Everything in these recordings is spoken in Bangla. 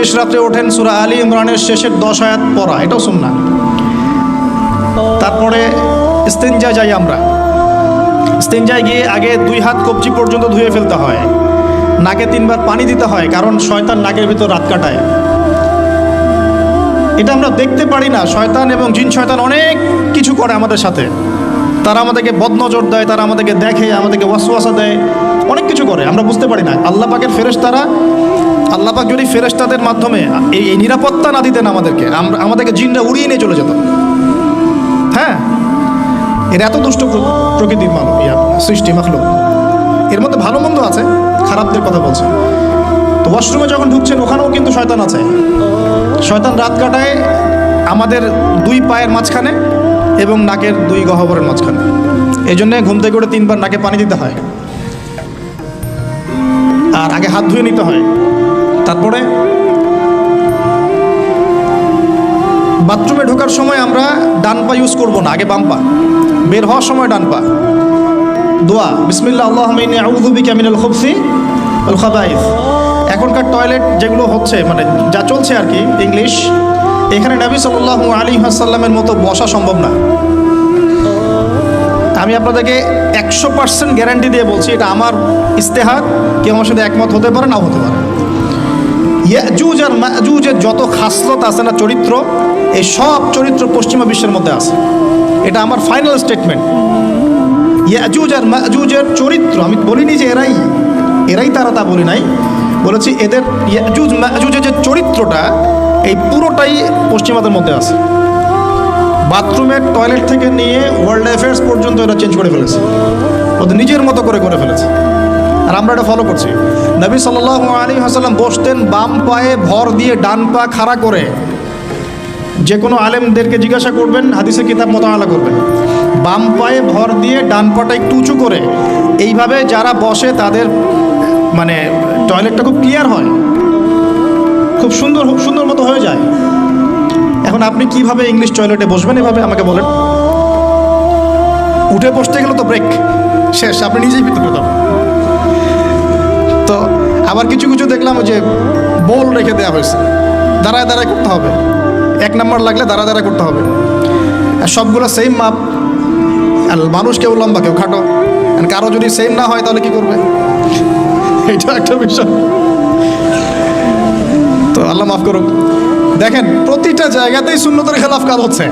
শেষ রাত্রে ওঠেন, সূরা আলী ইমরানের শেষের 10 আয়াত পড়া, এটাও সুন্নাহ। তারপরে ইস্তেঞ্জা যাই আমরা, ইস্তেঞ্জায় গিয়ে আগে 2 হাত কবজি পর্যন্ত ধুয়ে ফেলতে হয়, নাকে 3 বার পানি দিতে হয়, কারণ শয়তান নাকের ভিতর রাত কাটায়। এটা আমরা দেখতে পারি না, শয়তান এবং জিন শয়তান অনেক কিছু করে আমাদের সাথে। তারা আমাদেরকে বদনজর দেয়, তারা আমাদেরকে দেখে, আমাদেরকে ওয়াসওয়াসা দেয়, অনেক কিছু করে, আমরা বুঝতে পারি না। আল্লাহ পাকের ফেরেশতারা, আল্লাহ পাক যদি ফেরেশতাদের মাধ্যমে এই নিরাপত্তা না দিতেন আমাদেরকে জিনরা উড়িয়ে নিয়ে চলে যেত। হ্যাঁ, এর এত দুষ্ট প্রকৃতির সৃষ্টি মাখলুক। এর মধ্যে ভালো মন্দ আছে, খারাপদের কথা বলছে। তো ওয়াশরুমে যখন ঢুকছেন ওখানেও কিন্তু শয়তান আছে। শয়তান রাত কাটায় আমাদের 2 পায়ের মাঝখানে এবং নাকের 2 গহ্বরের মাঝখানে। এই জন্যে ঘুম থেকে উঠে 3 বার নাকে পানি দিতে হয়, আর আগে হাত ধুয়ে নিতে হয়। তারপরে বাথরুমে ঢোকার সময় আমরা ডান পা ইউজ করব না, আগে বাম পা। বের হওয়ার সময় ডান পা। দোয়া বিসমিল্লাহ আল্লাহুম্মা ইন্নী আউযু বিকা মিনাল খুবসি ওয়াল খাবাইস। এখনকার টয়লেট যেগুলো হচ্ছে, মানে যা চলছে আর কি, ইংলিশ, এখানে নবী সাল্লাল্লাহু আলাইহি ওয়াসাল্লামের মতো বসা সম্ভব না। আমি আপনাদেরকে 100% গ্যারান্টি দিয়ে বলছি, এটা আমার ইস্তেহাদ, কেউ আমার সাথে একমত হতে পারে, নাও হতে পারে। ইয়াজুজ আর মাজুজের যত খাসলত আছে না, চরিত্র, এই সব চরিত্র পশ্চিমা বিশ্বের মধ্যে আছে। এটা আমার ফাইনাল স্টেটমেন্ট। ইয়াজুজ আর মাজুজের চরিত্র, আমি বলিনি যে এরাই তারা, তা বলি নাই, বলেছি এদের ইয়াজুজ মাজুজের যে চরিত্রটা, এই পুরোটাই পশ্চিমাদের মধ্যে আছে। বাথরুমের টয়লেট থেকে নিয়ে ওয়ার্ল্ড অ্যাফেয়ার্স পর্যন্ত এরা চেঞ্জ করে ফেলেছে, ওদের নিজের মতো করে ফেলেছে, আর আমরা এটা ফলো করছি। নবী সাল্লাল্লাহু আলাইহি ওয়াসাল্লাম বসতেন বাম পায়ে ভর দিয়ে, ডান পা খাড়া করে। যে কোনো আলেমদেরকে জিজ্ঞাসা করবেন, হাদিসের কিতাব মোতালা করবেন, বাম পায়ে ভর দিয়ে ডান পাটা একটু উঁচু করে এইভাবে যারা বসে তাদের মানে টয়লেটটা খুব ক্লিয়ার হয়, খুব সুন্দর মতো হয়ে যায়। এখন আপনি কিভাবে ইংলিশ টয়লেটে বসবেন এভাবে আমাকে বলেন? উঠে বসতে গেলে তো ব্রেক শেষ, আপনি নিজেই ভিতরে যাবেন। তো আবার কিছু দেখলাম যে বোল রেখে দেওয়া হয়েছে, দাঁড়ায় করতে হবে, 1 নাম্বার লাগলে দাঁড়ায় করতে হবে, আর সবগুলো সেম মাপ, আর মানুষ কেউ লম্বা কেউ খাটো, কারো যদি সেম না হয় তাহলে কি করবে? এটা একটা বিষয়। তো আল্লাহ মাফ করুক। দেখেন, প্রতিটা জায়গাতেই সুন্নতের খেলাফ কাজ হচ্ছে।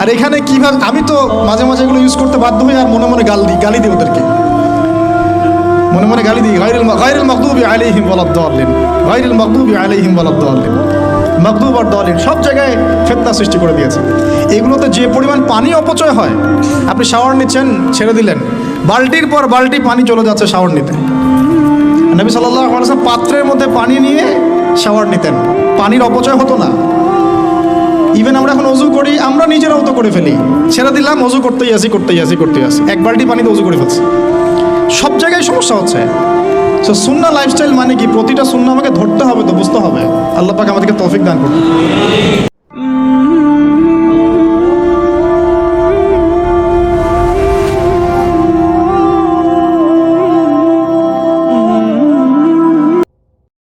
আর এখানে কিভাবে, আমি তো মাঝে এগুলো ইউজ করতে বাধ্য হই, আর মনে গালি দিই ওদেরকে, মনে গালি দিই। গায়রিল মাগদুবি আলাইহিম ওয়ালাদ-দাল্লিন, গায়রিল মাগদুবি আলাইহিম ওয়ালাদ-দাল্লিন, মাগদুব আর দাল্লিন, সব জায়গায় ফিতনা সৃষ্টি করে দিয়েছে। এগুলোতে যে পরিমাণ পানি অপচয় হয়, আপনি শাওয়ার নিচ্ছেন, ছেড়ে দিলেন, বালতির পর বালতি পানি চলে যাচ্ছে শাওয়ার নিতে। নবী সাল্লাল্লাহু আলাইহি ওয়াসাল্লাম পাত্রের মধ্যে পানি নিয়ে শাওয়ার নিতেন, পানির অপচয় হতো না। ইভেন আমরা এখন অজু করি, আমরা নিজেরাও তো করে ফেলি, ছেড়ে দিলাম, অজু করতেই আসি, 1 বালতি পানিতে অজু করে ফেলছি। সব জায়গায় সমস্যা হচ্ছে। সো সুন্নাহ লাইফস্টাইল মানে কি? প্রতিটা সুন্নাহ আমাকে ধরতে হবে, তো বুঝতে হবে। আল্লাহ পাক আমাদেরকে তৌফিক দান করুন।